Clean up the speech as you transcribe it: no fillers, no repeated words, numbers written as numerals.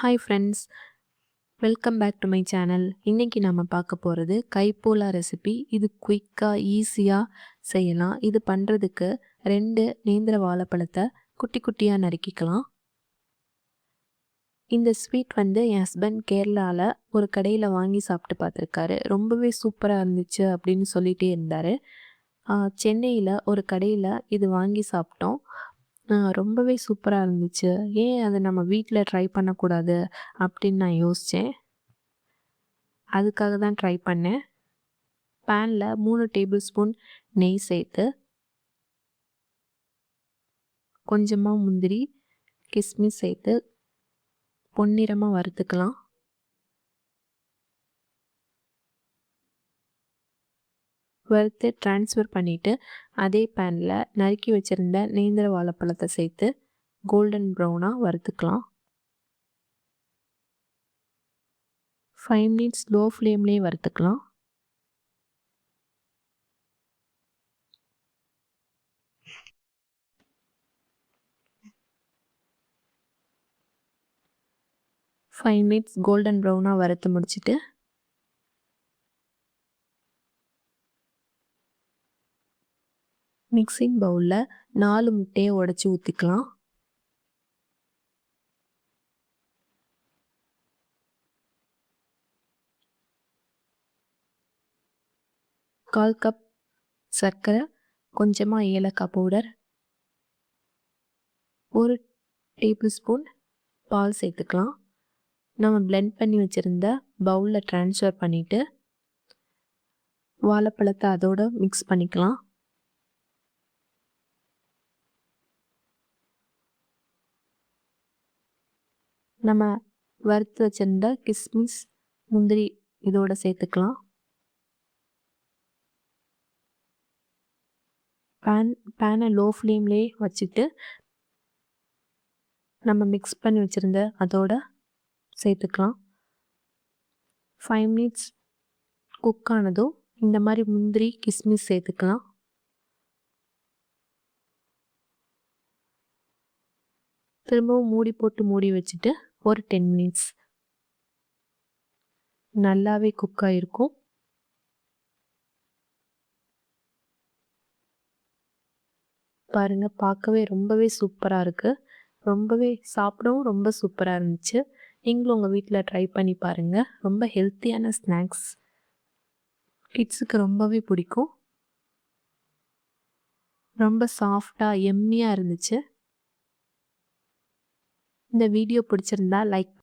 Hi friends, welcome back to my channel. இன்னைக்கு நம்ம பார்க்க போகிறது கைப்போலா ரெசிபி. இது குயிக்காக ஈஸியாக செய்யலாம். இது பண்ணுறதுக்கு 2 நேந்திர வாழைப்பழத்தை குட்டி குட்டியாக நறுக்கிக்கலாம். இந்த ஸ்வீட் என் ஹஸ்பண்ட் கேரளாவில் ஒரு கடையில் வாங்கி சாப்பிட்டு பார்த்துருக்காரு. ரொம்பவே சூப்பராக இருந்துச்சு அப்படின்னு சொல்லிகிட்டே இருந்தார். சென்னையில் ஒரு கடையில் இது வாங்கி சாப்பிட்டோம். ரொம்பவே சூப்பராக இருந்துச்சு. ஏன் அதை நம்ம வீட்டில் ட்ரை பண்ணக்கூடாது அப்படின்னு நான் யோசித்தேன். அதுக்காக தான் ட்ரை பண்ணேன். பேனில் 3 டேபிள் ஸ்பூன் நெய் சேர்த்து கொஞ்சமாக முந்திரி, கிஸ்மிஸ் சேர்த்து பொன்னிறமாக வறுத்துக்கலாம். வறுத்து ட்ரான்ஸ்ஃபர் பண்ணிவிட்டு அதே பேனில் நறுக்கி வச்சுருந்த நேந்திர வாழைப்பழத்தை சேர்த்து கோல்டன் ப்ரௌனாக வறுத்துக்கலாம். 5 மினிட்ஸ் லோ ஃப்ளேம்லேயே வறுத்துக்கலாம். கோல்டன் ப்ரௌனாக வறுத்து முடிச்சுட்டு மிக்சிங் பவுலில் 4 முட்டையை உடைச்சி ஊற்றிக்கலாம். கால் கப் சர்க்கரை, கொஞ்சமாக ஏலக்காய் பவுடர், 1 டேபிள் ஸ்பூன் பால் சேர்த்துக்கலாம். நம்ம பிளெண்ட் பண்ணி வச்சுருந்த பவுலில் ட்ரான்ஸ்ஃபர் பண்ணிவிட்டு வாழைப்பழத்தை அதோடு மிக்ஸ் பண்ணிக்கலாம். நம்ம வறுத்து வச்சுருந்த கிஸ்மிஸ், முந்திரி இதோடு சேர்த்துக்கலாம். பேனை லோ ஃப்ளேம்லேயே வச்சுட்டு நம்ம மிக்ஸ் பண்ணி வச்சுருந்த அதோட சேர்த்துக்கலாம். 5 மினிட்ஸ் குக் ஆனதும் இந்த மாதிரி முந்திரி, கிஸ்மிஸ் சேர்த்துக்கலாம். திரும்பவும் மூடி வச்சுட்டு ஒரு 10 மினிட்ஸ் நல்லாவே குக் ஆகிருக்கும். பாருங்கள், பார்க்கவே ரொம்பவே சூப்பராக இருக்குது. ரொம்பவே சாப்பிடவும் ரொம்ப சூப்பராக இருந்துச்சு. நீங்களும் உங்கள் வீட்டில் ட்ரை பண்ணி பாருங்கள். ரொம்ப ஹெல்த்தியான ஸ்நாக்ஸ், கிட்ஸுக்கு ரொம்பவே பிடிக்கும். ரொம்ப சாஃப்டாக எம்மியாக இருந்துச்சு. இந்த வீடியோ பிடிச்சிருந்தா லைக்